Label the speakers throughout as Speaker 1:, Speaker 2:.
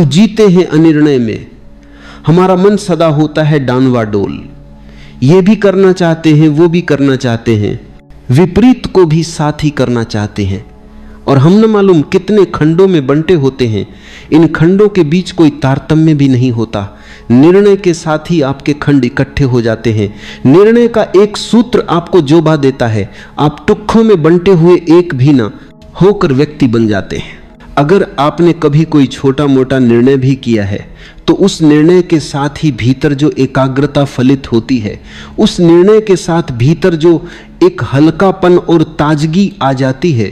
Speaker 1: हम जीते हैं अनिर्णय में, हमारा मन सदा होता है डांवाडोल, ये भी करना चाहते हैं वो भी करना चाहते हैं, विपरीत को भी साथ ही करना चाहते हैं, और हम न मालूम कितने खंडों में बंटे होते हैं। इन खंडों के बीच कोई तारतम्य भी नहीं होता, निर्णय के साथ ही आपके खंड इकट्ठे हो जाते हैं। निर्णय का एक सूत्र आपको जोबा देता है, आप टुकड़ों में बंटे हुए एक भी ना होकर व्यक्ति बन जाते हैं। अगर आपने कभी कोई छोटा मोटा निर्णय भी किया है तो उस निर्णय के साथ ही भीतर जो एकाग्रता फलित होती है, उस निर्णय के साथ भीतर जो एक हल्कापन और ताजगी आ जाती है,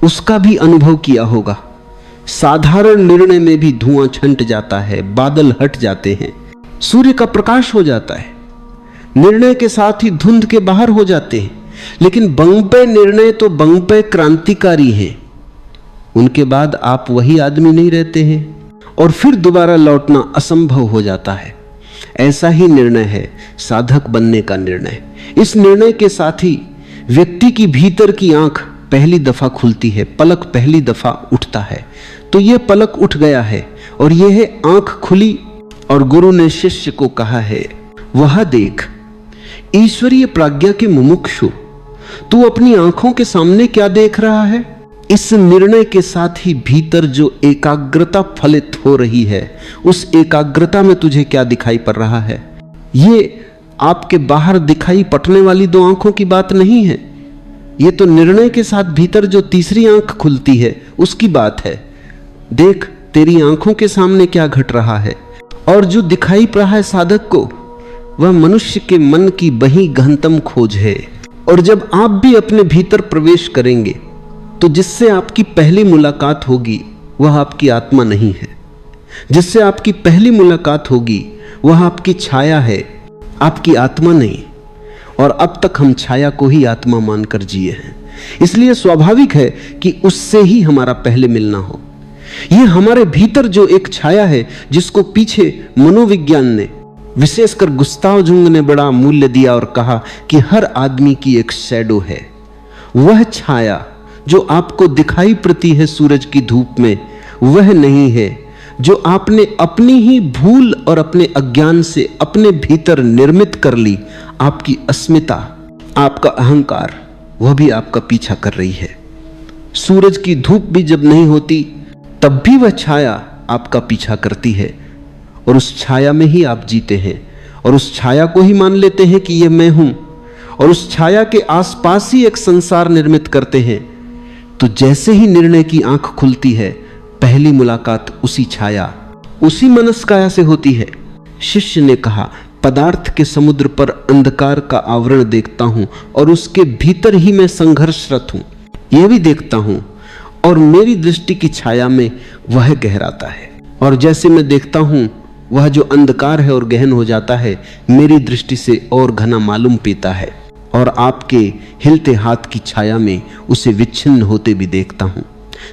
Speaker 1: उसका भी अनुभव किया होगा। साधारण निर्णय में भी धुआं छंट जाता है, बादल हट जाते हैं, सूर्य का प्रकाश हो जाता है, निर्णय के साथ ही धुंध के बाहर हो जाते हैं। लेकिन बंगपे निर्णय तो बंगपे क्रांतिकारी हैं, उनके बाद आप वही आदमी नहीं रहते हैं और फिर दोबारा लौटना असंभव हो जाता है। ऐसा ही निर्णय है साधक बनने का निर्णय। इस निर्णय के साथ ही व्यक्ति की भीतर की आंख पहली दफा खुलती है, पलक पहली दफा उठता है। तो यह पलक उठ गया है और यह है आंख खुली, और गुरु ने शिष्य को कहा है, वह देख ईश्वरीय प्राज्ञा के मुमुक्षु, तू अपनी आंखों के सामने क्या देख रहा है? इस निर्णय के साथ ही भीतर जो एकाग्रता फलित हो रही है, उस एकाग्रता में तुझे क्या दिखाई पड़ रहा है? ये आपके बाहर दिखाई पड़ने वाली दो आंखों की बात नहीं है, ये तो निर्णय के साथ भीतर जो तीसरी आंख खुलती है उसकी बात है। देख तेरी आंखों के सामने क्या घट रहा है। और जो दिखाई पड़ रहा है साधक को, वह मनुष्य के मन की बही गहनतम खोज है। और जब आप भी अपने भीतर प्रवेश करेंगे तो जिससे आपकी पहली मुलाकात होगी वह आपकी आत्मा नहीं है, जिससे आपकी पहली मुलाकात होगी वह आपकी छाया है, आपकी आत्मा नहीं। और अब तक हम छाया को ही आत्मा मानकर जिए हैं, इसलिए स्वाभाविक है कि उससे ही हमारा पहले मिलना हो। यह हमारे भीतर जो एक छाया है, जिसको पीछे मनोविज्ञान ने, विशेषकर गुस्ताव जुंग ने बड़ा मूल्य दिया और कहा कि हर आदमी की एक शैडो है, वह छाया जो आपको दिखाई पड़ती है सूरज की धूप में, वह नहीं है जो आपने अपनी ही भूल और अपने अज्ञान से अपने भीतर निर्मित कर ली। आपकी अस्मिता, आपका अहंकार, वह भी आपका पीछा कर रही है। सूरज की धूप भी जब नहीं होती तब भी वह छाया आपका पीछा करती है, और उस छाया में ही आप जीते हैं, और उस छाया को ही मान लेते हैं कि यह मैं हूं, और उस छाया के आसपास ही एक संसार निर्मित करते हैं। तो जैसे ही निर्णय की आंख खुलती है, पहली मुलाकात उसी छाया, उसी मनस्काया से होती है। शिष्य ने कहा, पदार्थ के समुद्र पर अंधकार का आवरण देखता हूं और उसके भीतर ही मैं संघर्षरत हूं, यह भी देखता हूं, और मेरी दृष्टि की छाया में वह गहराता है। और जैसे मैं देखता हूं वह जो अंधकार है और गहन हो जाता है, मेरी दृष्टि से और घना मालूम पीता है, और आपके हिलते हाथ की छाया में उसे विच्छिन्न होते भी देखता हूं।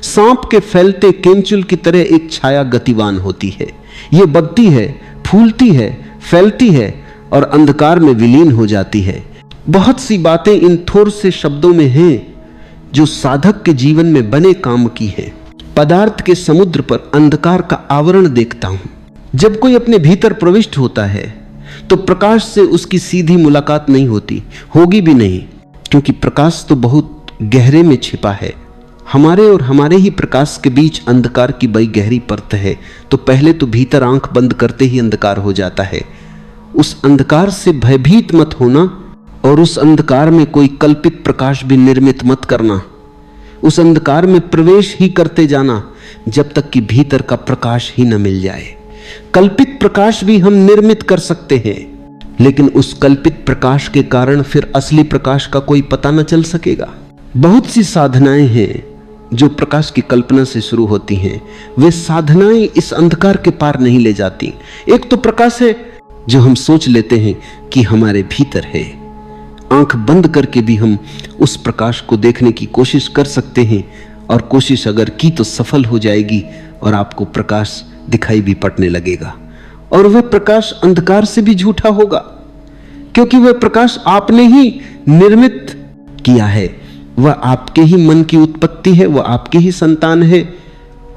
Speaker 1: सांप के फैलते केंचुल की तरह एक छाया गतिवान होती है, यह बढ़ती है, फूलती है, फैलती है और अंधकार में विलीन हो जाती है। बहुत सी बातें इन थोर से शब्दों में हैं जो साधक के जीवन में बने काम की है। पदार्थ के समुद्र पर अंधकार का आवरण देखता हूं। जब कोई अपने भीतर प्रविष्ट होता है तो प्रकाश से उसकी सीधी मुलाकात नहीं होती, होगी भी नहीं, क्योंकि प्रकाश तो बहुत गहरे में छिपा है। हमारे और हमारे ही प्रकाश के बीच अंधकार की बड़ी गहरी परत है। तो पहले तो भीतर आंख बंद करते ही अंधकार हो जाता है। उस अंधकार से भयभीत मत होना, और उस अंधकार में कोई कल्पित प्रकाश भी निर्मित मत करना। उस अंधकार में प्रवेश ही करते जाना जब तक कि भीतर का प्रकाश ही न मिल जाए। कल्पित प्रकाश भी हम निर्मित कर सकते हैं, लेकिन उस कल्पित प्रकाश के कारण फिर असली प्रकाश का कोई पता न चल सकेगा। बहुत सी साधनाएं हैं जो प्रकाश की कल्पना से शुरू होती हैं, वे साधनाएं इस अंधकार के पार नहीं ले जाती। एक तो प्रकाश है जो हम सोच लेते हैं कि हमारे भीतर है, आंख बंद करके भी हम उस प्रकाश को देखने की कोशिश कर सकते हैं, और कोशिश अगर की तो सफल हो जाएगी और आपको प्रकाश दिखाई भी पड़ने लगेगा। और वह प्रकाश अंधकार से भी झूठा होगा, क्योंकि वह प्रकाश आपने ही निर्मित किया है, वह आपके ही मन की उत्पत्ति है, वह आपकी ही संतान है,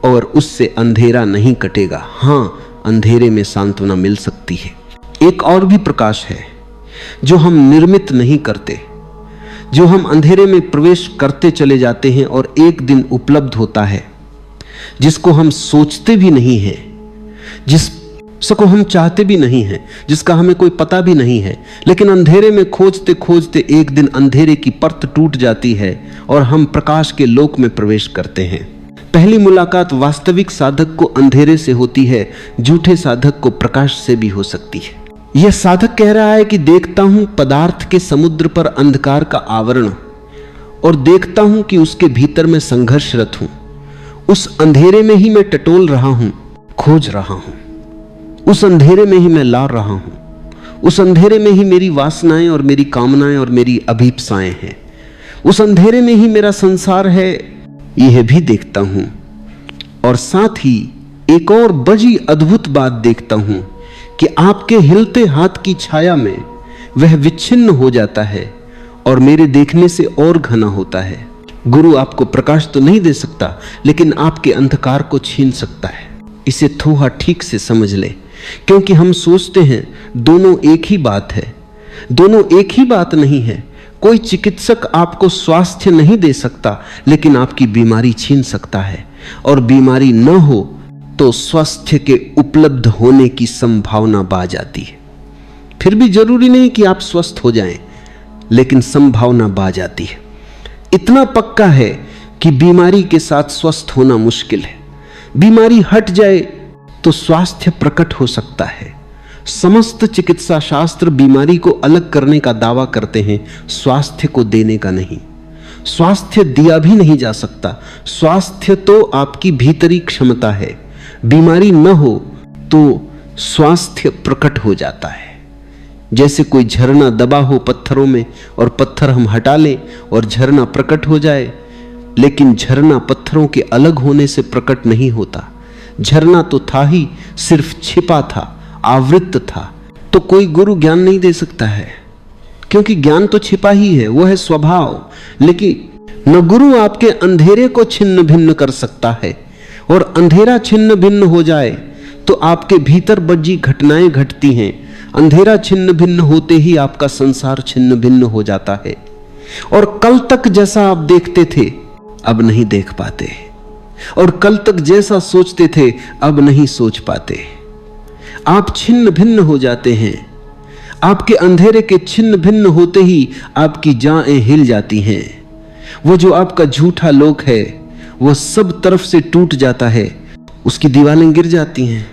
Speaker 1: और उससे अंधेरा नहीं कटेगा। हाँ, अंधेरे में सांत्वना मिल सकती है। एक और भी प्रकाश है जो हम निर्मित नहीं करते, जो हम अंधेरे में प्रवेश करते चले जाते हैं और एक दिन उपलब्ध होता है, जिसको हम सोचते भी नहीं हैं, जिसको हम चाहते भी नहीं हैं, जिसका हमें कोई पता भी नहीं है, लेकिन अंधेरे में खोजते खोजते एक दिन अंधेरे की परत टूट जाती है और हम प्रकाश के लोक में प्रवेश करते हैं। पहली मुलाकात वास्तविक साधक को अंधेरे से होती है, झूठे साधक को प्रकाश से भी हो सकती है। यह साधक कह रहा है कि देखता हूं पदार्थ के समुद्र पर अंधकार का आवरण और देखता हूं कि उसके भीतर मैं संघर्षरत हूं। उस अंधेरे में ही मैं टटोल रहा हूं, खोज रहा हूं। उस अंधेरे में ही मैं ला रहा हूं। उस अंधेरे में ही मेरी वासनाएं और मेरी कामनाएं और मेरी अभीप्साएं हैं। उस अंधेरे में ही मेरा संसार है, यह भी देखता हूं। और साथ ही एक और बड़ी अद्भुत बात देखता हूं कि आपके हिलते हाथ की छाया में वह विच्छिन्न हो जाता है और मेरे देखने से और घना होता है। गुरु आपको प्रकाश तो नहीं दे सकता, लेकिन आपके अंधकार को छीन सकता है। इसे थोड़ा ठीक से समझ ले, क्योंकि हम सोचते हैं दोनों एक ही बात है। दोनों एक ही बात नहीं है। कोई चिकित्सक आपको स्वास्थ्य नहीं दे सकता, लेकिन आपकी बीमारी छीन सकता है। और बीमारी न हो तो स्वास्थ्य के उपलब्ध होने की संभावना बा जाती है। फिर भी जरूरी नहीं कि आप स्वस्थ हो जाएं, लेकिन संभावना बा जाती है। इतना पक्का है कि बीमारी के साथ स्वस्थ होना मुश्किल है। बीमारी हट जाए तो स्वास्थ्य प्रकट हो सकता है। समस्त चिकित्सा शास्त्र बीमारी को अलग करने का दावा करते हैं, स्वास्थ्य को देने का नहीं। स्वास्थ्य दिया भी नहीं जा सकता। स्वास्थ्य तो आपकी भीतरी क्षमता है। बीमारी न हो तो स्वास्थ्य प्रकट हो जाता है। जैसे कोई झरना दबा हो पत्थरों में और पत्थर हम हटा लें और झरना प्रकट हो जाए, लेकिन झरना पत्थरों के अलग होने से प्रकट नहीं होता। झरना तो था ही, सिर्फ छिपा था, आवृत था। तो कोई गुरु ज्ञान नहीं दे सकता है, क्योंकि ज्ञान तो छिपा ही है, वो है स्वभाव। लेकिन न गुरु आपके अंधेरे को छिन्न भिन्न कर सकता है, और अंधेरा छिन्न भिन्न हो जाए तो आपके भीतर बड़ी घटनाएं घटती हैं। अंधेरा छिन्न भिन्न होते ही आपका संसार छिन्न भिन्न हो जाता है, और कल तक जैसा आप देखते थे अब नहीं देख पाते, और कल तक जैसा सोचते थे अब नहीं सोच पाते। आप छिन्न भिन्न हो जाते हैं। आपके अंधेरे के छिन्न भिन्न होते ही आपकी जानें हिल जाती हैं। वो जो आपका झूठा लोक है वो सब तरफ से टूट जाता है, उसकी दीवारें गिर जाती हैं,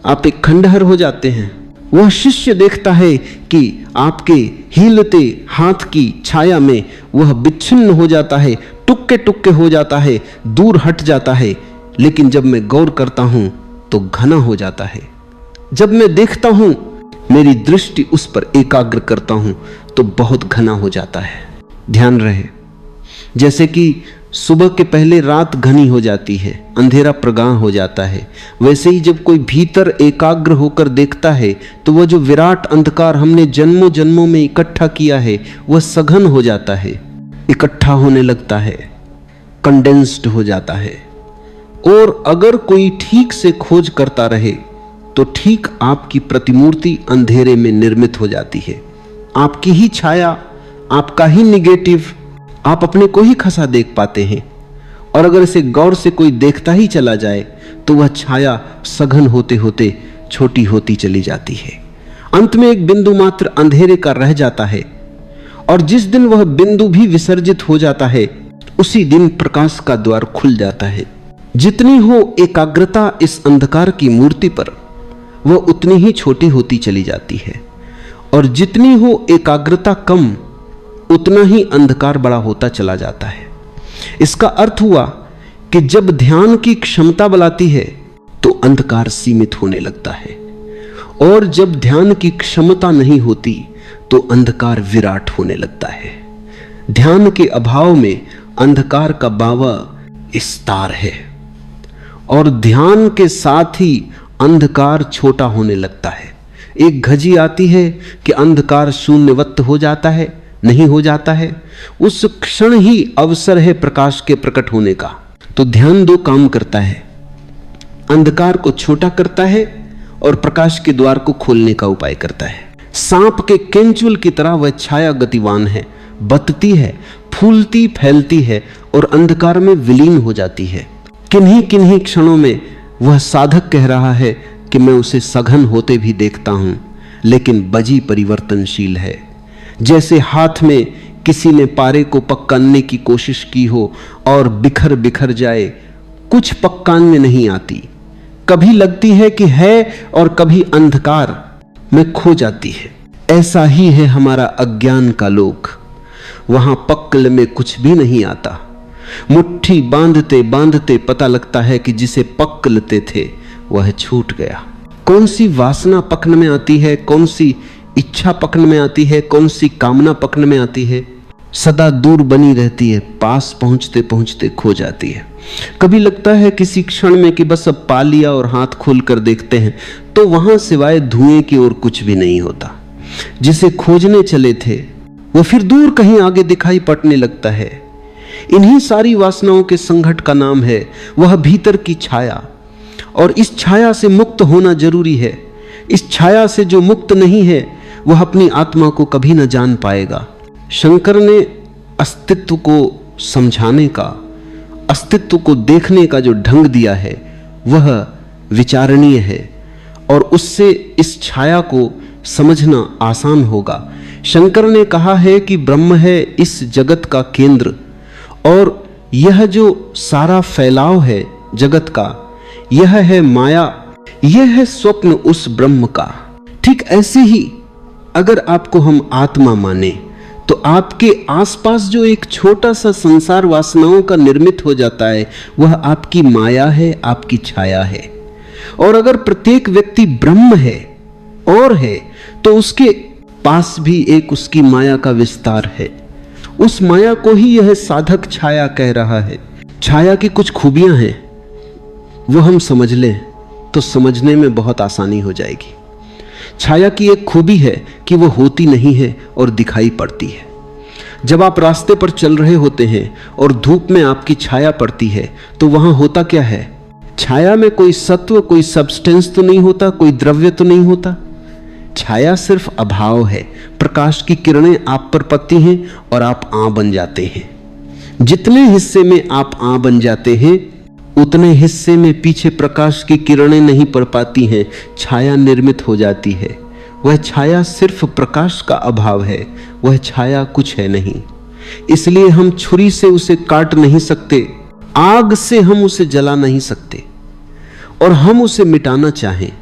Speaker 1: आप एक खंडहर हो जाते हैं। वह शिष्य देखता है कि आपके हिलते हाथ की छाया में वह विच्छिन्न हो जाता है, टुक्के टुक्के हो जाता है, दूर हट जाता है। लेकिन जब मैं गौर करता हूं तो घना हो जाता है। जब मैं देखता हूं, मेरी दृष्टि उस पर एकाग्र करता हूं तो बहुत घना हो जाता है। ध्यान रहे, जैसे कि सुबह के पहले रात घनी हो जाती है, अंधेरा प्रगाढ़ हो जाता है, वैसे ही जब कोई भीतर एकाग्र होकर देखता है तो वह जो विराट अंधकार हमने जन्मों जन्मों में इकट्ठा किया है वह सघन हो जाता है, इकट्ठा होने लगता है, कंडेंस्ड हो जाता है। और अगर कोई ठीक से खोज करता रहे तो ठीक आपकी प्रतिमूर्ति अंधेरे में निर्मित हो जाती है। आपकी ही छाया, आपका ही निगेटिव, आप अपने को ही खसा देख पाते हैं। और अगर इसे गौर से कोई देखता ही चला जाए तो वह छाया सघन होते होते छोटी होती चली जाती है। अंत में एक बिंदु मात्र अंधेरे का रह जाता है, और जिस दिन वह बिंदु भी विसर्जित हो जाता है उसी दिन प्रकाश का द्वार खुल जाता है। जितनी हो एकाग्रता इस अंधकार की मूर्ति पर, वह उतनी ही छोटी होती चली जाती है, और जितनी हो एकाग्रता कम, उतना ही अंधकार बड़ा होता चला जाता है। इसका अर्थ हुआ कि जब ध्यान की क्षमता बढ़ाती है तो अंधकार सीमित होने लगता है, और जब ध्यान की क्षमता नहीं होती तो अंधकार विराट होने लगता है। ध्यान के अभाव में अंधकार का बावा विस्तार है, और ध्यान के साथ ही अंधकार छोटा होने लगता है। एक घजी आती है कि अंधकार शून्यवत हो जाता है, नहीं हो जाता है, उस क्षण ही अवसर है प्रकाश के प्रकट होने का। तो ध्यान दो काम करता है। अंधकार को छोटा करता है और प्रकाश के द्वार को खोलने का उपाय करता है। सांप के केंचुल की तरह वह छाया गतिवान है, बतती है, फूलती फैलती है और अंधकार में विलीन हो जाती है। किन्हीं किन्हीं क्षणों में वह साधक कह रहा है कि मैं उसे सघन होते भी देखता हूं, लेकिन बजी परिवर्तनशील है। जैसे हाथ में किसी ने पारे को पकाने की कोशिश की हो और बिखर बिखर जाए, कुछ पक्कान में नहीं आती, कभी लगती है कि है और कभी अंधकार में खो जाती है। ऐसा ही है हमारा अज्ञान का लोक। वहां पक्कल में कुछ भी नहीं आता। मुट्ठी बांधते बांधते पता लगता है कि जिसे पकड़ते थे वह छूट गया। कौन सी वासना पकड़ में आती है, कौन सी इच्छा पकड़ में आती है, कौन सी कामना पकड़ में आती है, सदा दूर बनी रहती है, पास पहुंचते पहुंचते खो जाती है। कभी लगता है किसी क्षण में कि बस अब पा लिया और हाथ खोल कर देखते हैं, तो वहां सिवाय धुएं की और कुछ भी नहीं होता। जिसे खोजने चले थे वो फिर दूर कहीं आगे दिखाई पड़ने लगता है। इन्हीं सारी वासनाओं के संघट का नाम है वह भीतर की छाया, और इस छाया से मुक्त होना जरूरी है। इस छाया से जो मुक्त नहीं है वह अपनी आत्मा को कभी न जान पाएगा। शंकर ने अस्तित्व को समझाने का, अस्तित्व को देखने का जो ढंग दिया है वह विचारणीय है, और उससे इस छाया को समझना आसान होगा। शंकर ने कहा है कि ब्रह्म है इस जगत का केंद्र, और यह जो सारा फैलाव है जगत का, यह है माया, यह है स्वप्न उस ब्रह्म का। ठीक ऐसे ही अगर आपको हम आत्मा माने तो आपके आसपास जो एक छोटा सा संसार वासनाओं का निर्मित हो जाता है वह आपकी माया है, आपकी छाया है। और अगर प्रत्येक व्यक्ति ब्रह्म है और है तो उसके पास भी एक उसकी माया का विस्तार है। उस माया को ही यह साधक छाया कह रहा है। छाया की कुछ खूबियां हैं, वो हम समझ लें तो समझने में बहुत आसानी हो जाएगी। छाया की एक खूबी है कि वो होती नहीं है और दिखाई पड़ती है। जब आप रास्ते पर चल रहे होते हैं और धूप में आपकी छाया पड़ती है तो वहां होता क्या है? छाया में कोई सत्व, कोई सब्सटेंस तो नहीं होता, कोई द्रव्य तो नहीं होता। छाया सिर्फ अभाव है। प्रकाश की किरणें आप पर पड़ती हैं और आप आं बन जाते हैं। जितने हिस्से में आप आं बन जाते हैं उतने हिस्से में पीछे प्रकाश की किरणें नहीं पड़ पाती हैं, छाया निर्मित हो जाती है। वह छाया सिर्फ प्रकाश का अभाव है, वह छाया कुछ है नहीं। इसलिए हम छुरी से उसे काट नहीं सकते, आग से हम उसे जला नहीं सकते, और हम उसे मिटाना चाहें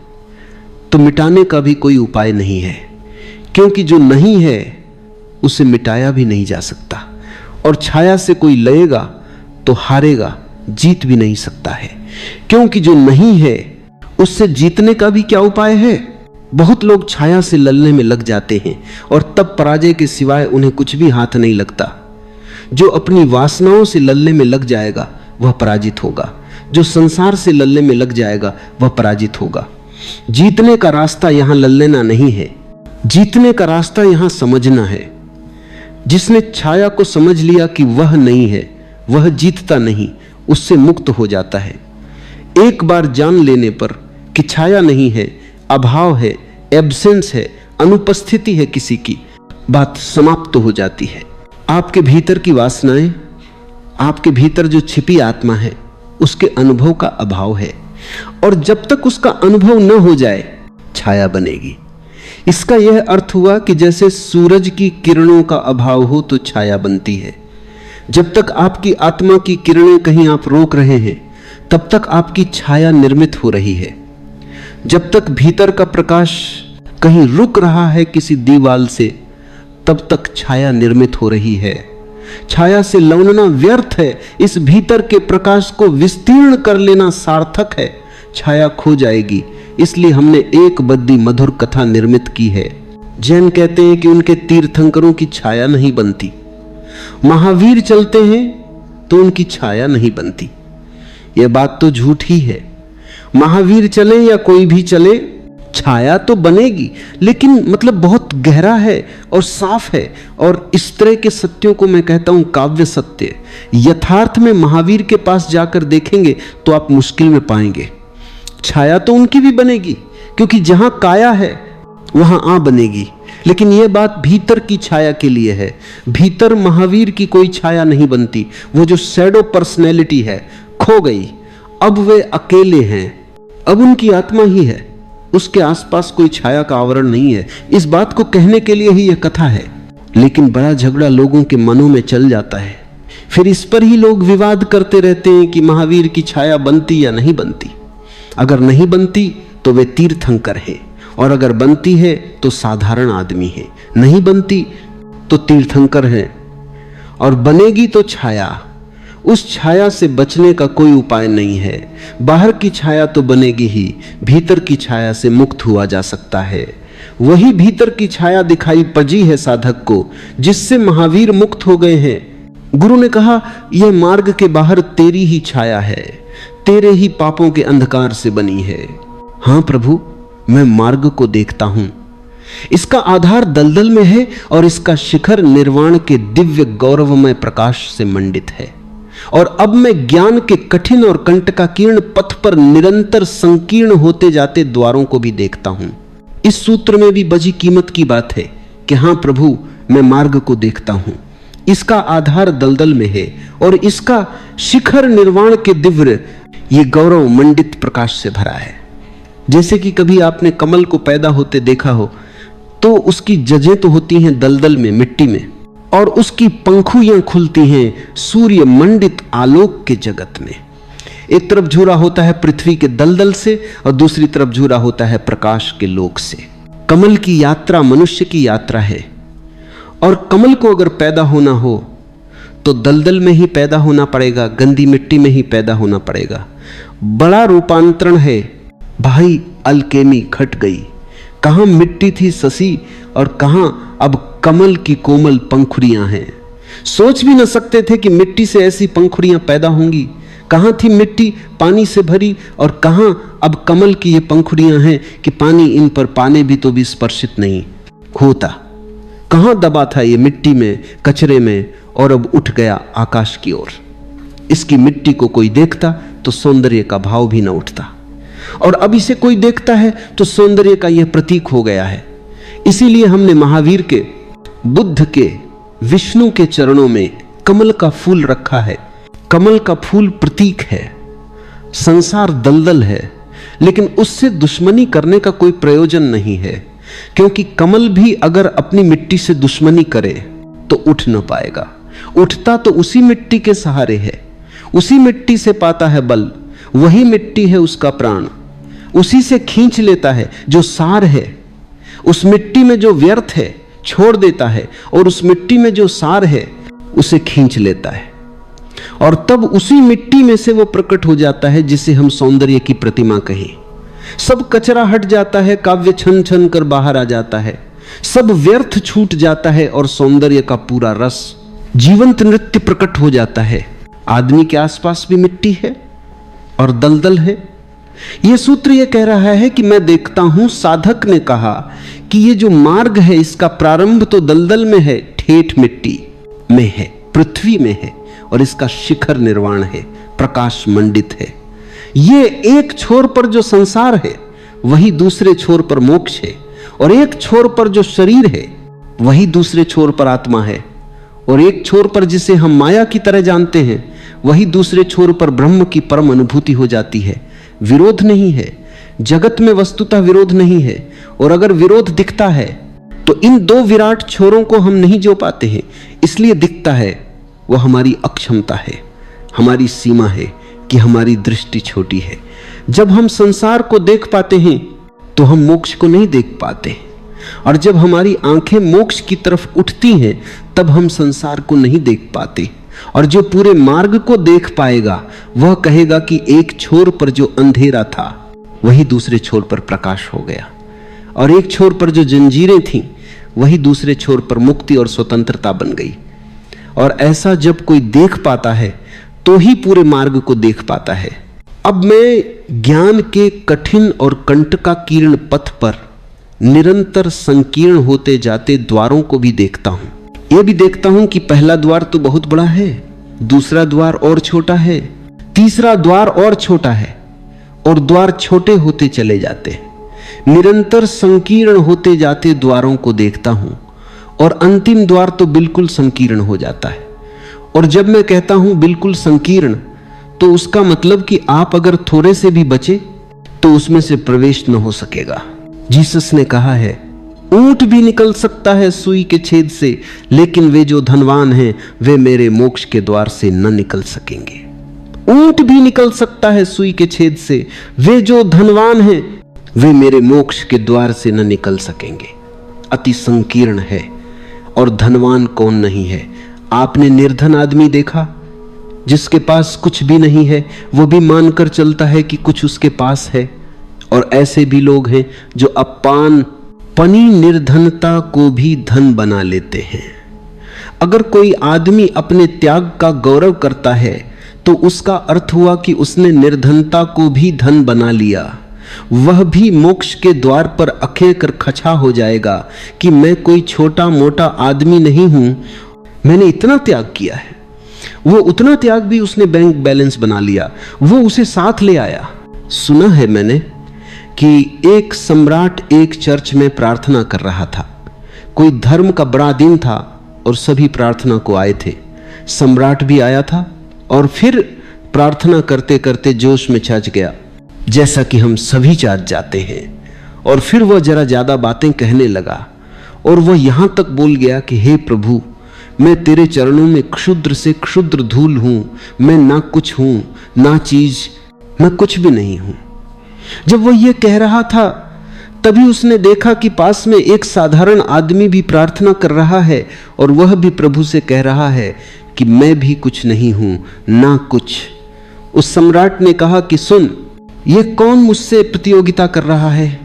Speaker 1: तो मिटाने का भी कोई उपाय नहीं है, क्योंकि जो नहीं है उसे मिटाया भी नहीं जा सकता। और छाया से कोई लड़ेगा तो हारेगा, जीत भी नहीं सकता है, क्योंकि जो नहीं है उससे जीतने का भी क्या उपाय है? बहुत लोग छाया से लड़ने में लग जाते हैं और तब पराजय के सिवाय उन्हें कुछ भी हाथ नहीं लगता। जो अपनी वासनाओं से लड़ने में लग जाएगा वह पराजित होगा, जो संसार से लड़ने में लग जाएगा वह पराजित होगा। जीतने का रास्ता यहां लड़ना नहीं है, जीतने का रास्ता यहां समझना है। जिसने छाया को समझ लिया कि वह नहीं है, वह जीतता नहीं, उससे मुक्त हो जाता है। एक बार जान लेने पर कि छाया नहीं है, अभाव है, एब्सेंस है, अनुपस्थिति है किसी की, बात समाप्त हो जाती है। आपके भीतर की वासनाएं, आपके भीतर जो छिपी आत्मा है, उसके अनुभव का अभाव है, और जब तक उसका अनुभव न हो जाए छाया बनेगी। इसका यह अर्थ हुआ कि जैसे सूरज की किरणों का अभाव हो तो छाया बनती है। जब तक आपकी आत्मा की किरणें कहीं आप रोक रहे हैं तब तक आपकी छाया निर्मित हो रही है। जब तक भीतर का प्रकाश कहीं रुक रहा है किसी दीवाल से, तब तक छाया निर्मित हो रही है। छाया से लौटना व्यर्थ है, इस भीतर के प्रकाश को विस्तीर्ण कर लेना सार्थक है। छाया खो जाएगी, इसलिए हमने एक बद्दी मधुर कथा निर्मित की है। जैन कहते हैं कि उनके तीर्थंकरों की छाया नहीं बनती, महावीर चलते हैं तो उनकी छाया नहीं बनती। यह बात तो झूठ ही है। महावीर चले या कोई भी चले, छाया तो बनेगी, लेकिन मतलब बहुत गहरा है और साफ है। और इस तरह के सत्यों को मैं कहता हूं काव्य सत्य। यथार्थ में महावीर के पास जाकर देखेंगे तो आप मुश्किल में पाएंगे। छाया तो उनकी भी बनेगी, क्योंकि जहां काया है वहां आ बनेगी। लेकिन यह बात भीतर की छाया के लिए है। भीतर महावीर की कोई छाया नहीं बनती। वो जो शैडो पर्सनैलिटी है खो गई, अब वे अकेले हैं, अब उनकी आत्मा ही है, उसके आसपास कोई छाया का आवरण नहीं है। इस बात को कहने के लिए ही यह कथा है। लेकिन बड़ा झगड़ा लोगों के मनों में चल जाता है। फिर इस पर ही लोग विवाद करते रहते हैं कि महावीर की छाया बनती या नहीं बनती। अगर नहीं बनती तो वे तीर्थंकर हैं, और अगर बनती है तो साधारण आदमी है। नहीं बनती तो तीर्थंकर है, और बनेगी तो छाया। उस छाया से बचने का कोई उपाय नहीं है। बाहर की छाया तो बनेगी ही, भीतर की छाया से मुक्त हुआ जा सकता है। वही भीतर की छाया दिखाई पजी है साधक को, जिससे महावीर मुक्त हो गए हैं। गुरु ने कहा, यह मार्ग के बाहर तेरी ही छाया है, तेरे ही पापों के अंधकार से बनी है। हां प्रभु, मैं मार्ग को देखता हूं। इसका आधार दलदल में है और इसका शिखर निर्वाण के दिव्य गौरवमय प्रकाश से मंडित है। और अब मैं ज्ञान के कठिन और कंटकाकीर्ण पथ पर निरंतर संकीर्ण होते जाते द्वारों को भी देखता हूं। इस सूत्र में भी बजी कीमत की बात है कि हां प्रभु, मैं मार्ग को देखता हूं। इसका आधार दलदल में है और इसका शिखर निर्वाण के दिव्य ये गौरव मंडित प्रकाश से भरा है। जैसे कि कभी आपने कमल को पैदा होते देखा हो, तो उसकी जजें तो होती हैं दलदल में, मिट्टी में, और उसकी पंखुड़ियां खुलती हैं सूर्य मंडित आलोक के जगत में। एक तरफ झूरा होता है पृथ्वी के दलदल से और दूसरी तरफ झूरा होता है प्रकाश के लोक से। कमल की यात्रा मनुष्य की यात्रा है, और कमल को अगर पैदा होना हो तो दलदल में ही पैदा होना पड़ेगा, गंदी मिट्टी में ही पैदा होना पड़ेगा। बड़ा रूपांतरण है भाई, अलकेमी घट गई। कहां मिट्टी थी ससी और कहां अब कमल की कोमल पंखुड़ियां हैं। सोच भी न सकते थे कि मिट्टी से ऐसी पंखुड़ियां पैदा होंगी। कहां थी मिट्टी पानी से भरी और कहां अब कमल की ये पंखुड़ियां हैं कि पानी इन पर पाने भी तो भी स्पर्शित नहीं होता। कहां दबा था ये मिट्टी में, कचरे में, और अब उठ गया आकाश की ओर। इसकी मिट्टी को कोई देखता तो सौंदर्य का भाव भी न उठता, और अब इसे कोई देखता है तो सौंदर्य का यह प्रतीक हो गया है। इसीलिए हमने महावीर के, बुद्ध के, विष्णु के चरणों में कमल का फूल रखा है। कमल का फूल प्रतीक है। संसार दलदल है, लेकिन उससे दुश्मनी करने का कोई प्रयोजन नहीं है, क्योंकि कमल भी अगर अपनी मिट्टी से दुश्मनी करे तो उठ न पाएगा। उठता तो उसी मिट्टी के सहारे है, उसी मिट्टी से पाता है बल, वही मिट्टी है उसका प्राण, उसी से खींच लेता है जो सार है। उस मिट्टी में जो व्यर्थ है छोड़ देता है, और उस मिट्टी में जो सार है उसे खींच लेता है, और तब उसी मिट्टी में से वो प्रकट हो जाता है जिसे हम सौंदर्य की प्रतिमा कहें। सब कचरा हट जाता है, काव्य छन छन कर बाहर आ जाता है, सब व्यर्थ छूट जाता है और सौंदर्य का पूरा रस, जीवंत नृत्य प्रकट हो जाता है। आदमी के आसपास भी मिट्टी है और दलदल है। यह सूत्र यह कह रहा है कि मैं देखता हूं, साधक ने कहा कि ये जो मार्ग है इसका प्रारंभ तो दलदल में है, ठेठ मिट्टी में है, पृथ्वी में है, और इसका शिखर निर्वाण है, प्रकाश मंडित है। ये एक छोर पर जो संसार है वही दूसरे छोर पर मोक्ष है, और एक छोर पर जो शरीर है वही दूसरे छोर पर आत्मा है, और एक छोर पर जिसे हम माया की तरह जानते हैं वही दूसरे छोर पर ब्रह्म की परम अनुभूति हो जाती है। विरोध नहीं है, जगत में वस्तुतः विरोध नहीं है, और अगर विरोध दिखता है तो इन दो विराट छोरों को हम नहीं जो पाते हैं, इसलिए दिखता है वो हमारी अक्षमता है, हमारी सीमा है कि हमारी दृष्टि छोटी है। जब हम संसार को देख पाते हैं तो हम मोक्ष को नहीं देख पाते, और जब हमारी आंखें मोक्ष की तरफ उठती हैं तब हम संसार को नहीं देख पाते। और जो पूरे मार्ग को देख पाएगा वह कहेगा कि एक छोर पर जो अंधेरा था वही दूसरे छोर पर प्रकाश हो गया, और एक छोर पर जो जंजीरें थीं वही दूसरे छोर पर मुक्ति और स्वतंत्रता बन गई। और ऐसा जब कोई देख पाता है तो ही पूरे मार्ग को देख पाता है। अब मैं ज्ञान के कठिन और कंटकाकीर्ण पथ पर निरंतर संकीर्ण होते जाते द्वारों को भी देखता हूं। यह भी देखता हूं कि पहला द्वार तो बहुत बड़ा है, दूसरा द्वार और छोटा है, तीसरा द्वार और छोटा है, और द्वार छोटे होते चले जाते हैं। निरंतर संकीर्ण होते जाते द्वारों को देखता हूं और अंतिम द्वार तो बिल्कुल संकीर्ण हो जाता है। और जब मैं कहता हूं बिल्कुल संकीर्ण, तो उसका मतलब कि आप अगर थोड़े से भी बचे तो उसमें से प्रवेश न हो सकेगा। जीसस ने कहा है, ऊंट भी निकल सकता है सुई के छेद से, लेकिन वे जो धनवान हैं वे मेरे मोक्ष के द्वार से न निकल सकेंगे। ऊंट भी निकल सकता है सुई के छेद से, वे जो धनवान हैं वे मेरे मोक्ष के द्वार से न निकल सकेंगे। अति संकीर्ण है। और धनवान कौन नहीं है? आपने निर्धन आदमी देखा जिसके पास कुछ भी नहीं है, वो भी मानकर चलता है कि कुछ उसके पास है। और ऐसे भी लोग हैं जो अपनी निर्धनता को भी धन बना लेते हैं। अगर कोई आदमी अपने त्याग का गौरव करता है तो उसका अर्थ हुआ कि उसने निर्धनता को भी धन बना लिया। वह भी मोक्ष के द्वार पर अखेर कर खचा हो जाएगा कि मैं कोई छोटा मोटा आदमी नहीं हूं, मैंने इतना त्याग किया है। वो उतना त्याग भी उसने बैंक बैलेंस बना लिया, वो उसे साथ ले आया। सुना है मैंने कि एक सम्राट एक चर्च में प्रार्थना कर रहा था। कोई धर्म का बड़ा दिन था और सभी प्रार्थना को आए थे। सम्राट भी आया था और फिर प्रार्थना करते करते जोश में छच गया, जैसा कि हम सभी चाट जाते हैं। और फिर वह जरा ज्यादा बातें कहने लगा और वह यहां तक बोल गया कि हे प्रभु, मैं तेरे चरणों में क्षुद्र से क्षुद्र धूल हूं, मैं ना कुछ हूं ना चीज, मैं कुछ भी नहीं हूं। जब वह यह कह रहा था तभी उसने देखा कि पास में एक साधारण आदमी भी प्रार्थना कर रहा है और वह भी प्रभु से कह रहा है कि मैं भी कुछ नहीं हूं ना कुछ। उस सम्राट ने कहा कि सुन, ये कौन मुझसे प्रतियोगिता कर रहा है?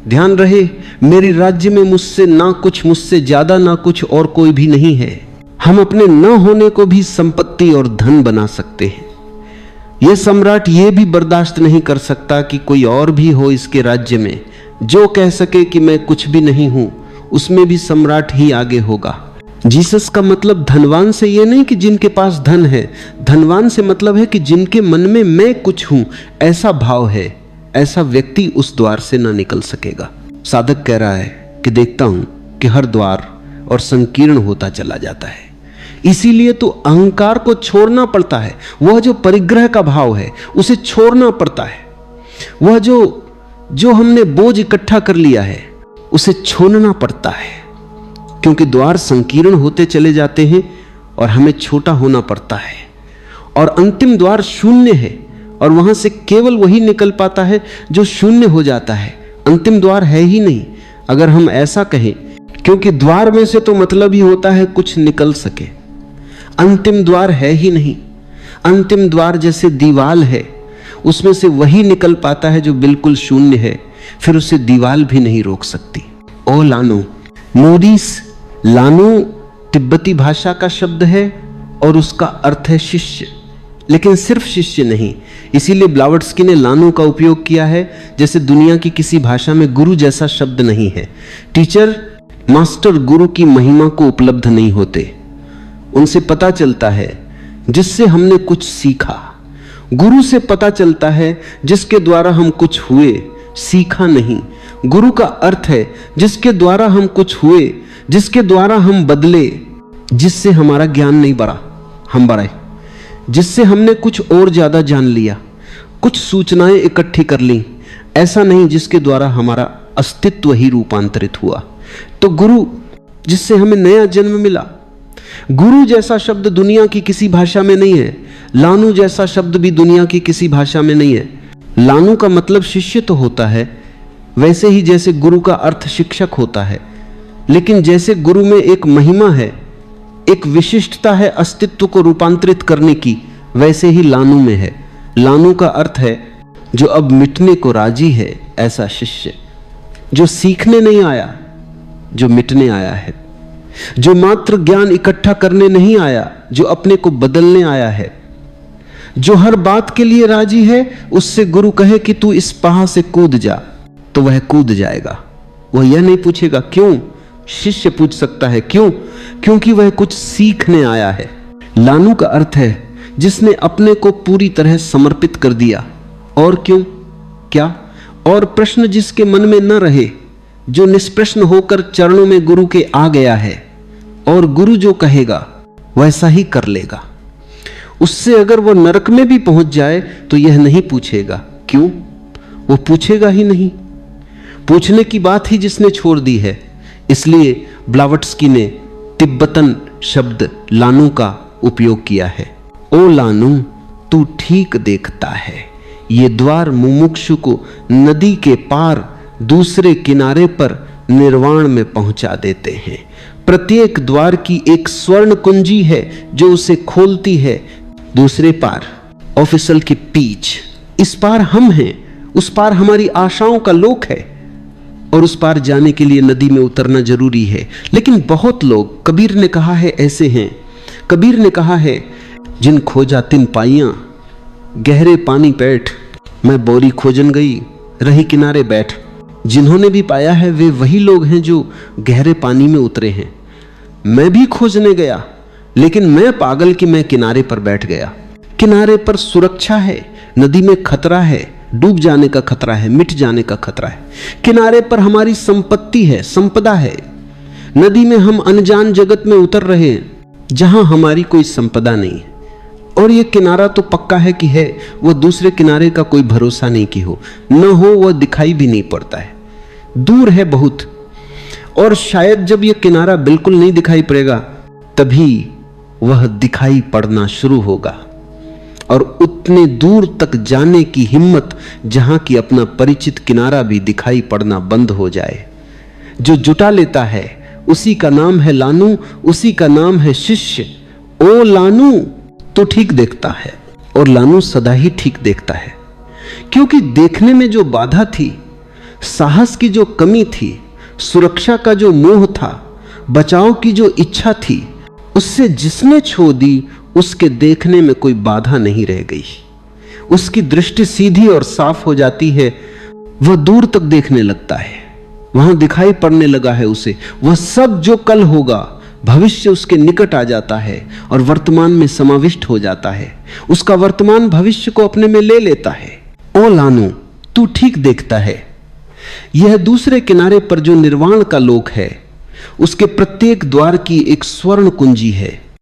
Speaker 1: ध्यान रहे, मेरे राज्य में मुझसे ना कुछ, मुझसे ज्यादा ना कुछ और कोई भी नहीं है। हम अपने न होने को भी संपत्ति और धन बना सकते हैं। यह सम्राट यह भी बर्दाश्त नहीं कर सकता कि कोई और भी हो इसके राज्य में जो कह सके कि मैं कुछ भी नहीं हूं, उसमें भी सम्राट ही आगे होगा। जीसस का मतलब धनवान से यह नहीं कि जिनके पास धन है, धनवान से मतलब है कि जिनके मन में मैं कुछ हूं ऐसा भाव है, ऐसा व्यक्ति उस द्वार से ना निकल सकेगा। साधक कह रहा है कि देखता हूं कि हर द्वार और संकीर्ण होता चला जाता है, इसीलिए तो अहंकार को छोड़ना पड़ता है। वह जो परिग्रह का भाव है उसे छोड़ना पड़ता है। वह जो हमने बोझ इकट्ठा कर लिया है उसे छोड़ना पड़ता है, क्योंकि द्वार संकीर्ण होते चले जाते हैं और हमें छोटा होना पड़ता है। और अंतिम द्वार शून्य है और वहां से केवल वही निकल पाता है जो शून्य हो जाता है। अंतिम द्वार है ही नहीं, अगर हम ऐसा कहें, क्योंकि द्वार में से तो मतलब ही होता है कुछ निकल सके। अंतिम द्वार है ही नहीं। अंतिम द्वार जैसे दीवाल है, उसमें से वही निकल पाता है जो बिल्कुल शून्य है, फिर उसे दीवाल भी नहीं रोक सकती। ओ लानो, मोरिस लानो तिब्बती भाषा का शब्द है और उसका अर्थ है शिष्य, लेकिन सिर्फ शिष्य नहीं। इसीलिए ब्लावत्स्की ने लानो का उपयोग किया है, जैसे दुनिया की किसी भाषा में गुरु जैसा शब्द नहीं है। टीचर, मास्टर गुरु की महिमा को उपलब्ध नहीं होते, उनसे पता चलता है जिससे हमने कुछ सीखा। गुरु से पता चलता है जिसके द्वारा हम कुछ हुए, सीखा नहीं। गुरु का अर्थ है जिसके द्वारा हम कुछ हुए, जिसके द्वारा हम बदले, जिससे हमारा ज्ञान नहीं बढ़ा, हम बढ़े, जिससे हमने कुछ और ज्यादा जान लिया, कुछ सूचनाएं इकट्ठी कर ली। ऐसा नहीं जिसके द्वारा हमारा अस्तित्व ही रूपांतरित हुआ। तो गुरु जिससे हमें नया जन्म मिला। गुरु जैसा शब्द दुनिया की किसी भाषा में नहीं है। लानू जैसा शब्द भी दुनिया की किसी भाषा में नहीं है। लानू का मतलब शिष्य तो होता है, वैसे ही जैसे गुरु का अर्थ शिक्षक होता है, लेकिन जैसे गुरु में एक महिमा है, एक विशिष्टता है अस्तित्व को रूपांतरित करने की, वैसे ही लानू में है। लानू का अर्थ है जो अब मिटने को राजी है, ऐसा शिष्य जो सीखने नहीं आया, जो मिटने आया है, जो मात्र ज्ञान इकट्ठा करने नहीं आया, जो अपने को बदलने आया है, जो हर बात के लिए राजी है। उससे गुरु कहे कि तू इस पहाड़ से कूद जा, तो वह कूद जाएगा। वह यह नहीं पूछेगा क्यों। शिष्य पूछ सकता है क्यों, क्योंकि वह कुछ सीखने आया है। लानू का अर्थ है जिसने अपने को पूरी तरह समर्पित कर दिया। और क्यों? क्या? और प्रश्न जिसके मन में न रहे, जो निष्प्रश्न होकर चरणों में गुरु के आ गया है और गुरु जो कहेगा वैसा ही कर लेगा, उससे अगर वो नरक में भी पहुंच जाए तो यह नहीं पूछेगा। क्यों? वो पूछेगा ही नहीं। पूछने की बात ही जिसने छोड़ दी है। इसलिए ब्लावत्स्की ने तिब्बतन शब्द लानू का उपयोग किया है। ओ लानू, तू ठीक देखता है, ये द्वार मुमुक्षु को नदी के पार दूसरे किनारे पर निर्वाण में पहुंचा देते हैं। प्रत्येक द्वार की एक स्वर्ण कुंजी है जो उसे खोलती है दूसरे पार, ऑफिसल के पीछ। इस पार हम हैं, उस पार हमारी आशाओं का लोक है, और उस पार जाने के लिए नदी में उतरना जरूरी है। लेकिन बहुत लोग, कबीर ने कहा है, ऐसे हैं। कबीर ने कहा है, जिन खोजा तिन पाइयां, गहरे पानी बैठ, मैं बोरी खोजन गई, रही किनारे बैठ। जिन्होंने भी पाया है वे वही लोग हैं जो गहरे पानी में उतरे हैं। मैं भी खोजने गया, लेकिन मैं पागल कि मैं किनारे पर बैठ गया। किनारे पर सुरक्षा है, नदी में खतरा है, डूब जाने का खतरा है, मिट जाने का खतरा है। किनारे पर हमारी संपत्ति है, संपदा है। नदी में हम अनजान जगत में उतर रहे हैं जहां हमारी कोई संपदा नहीं है। और यह किनारा तो पक्का है कि है, वह दूसरे किनारे का कोई भरोसा नहीं कि हो, न हो वह दिखाई भी नहीं पड़ता है, दूर है बहुत। और शायद जब यह किनारा बिल्कुल नहीं दिखाई पड़ेगा तभी वह दिखाई पड़ना शुरू होगा, और उतने दूर तक जाने की हिम्मत जहां की अपना परिचित किनारा भी दिखाई पड़ना बंद हो जाए। जो जुटा लेता है उसी का नाम है लानू, उसी का नाम है शिष्य। ओ लानू, तो ठीक देखता है। और लानू सदा ही ठीक देखता है, क्योंकि देखने में जो बाधा थी, साहस की जो कमी थी, सुरक्षा का जो मोह था, बचाव की जो इच्छा थी, उससे जिसने छो दी उसके देखने में कोई बाधा नहीं रह गई। उसकी दृष्टि सीधी और साफ हो जाती है, वह दूर तक देखने लगता है, वहां दिखाई पड़ने लगा है उसे। वह सब जो कल होगा, भविष्य उसके निकट आ जाता है और वर्तमान में समाविष्ट हो जाता है। उसका वर्तमान भविष्य को अपने में ले लेता है। ओ लानू, तू ठीक देखता है। यह दूसरे किनारे पर जो निर्वाण का लोक है, उसके प्रत्येक द्वार की एक स्वर्ण कुंजी है।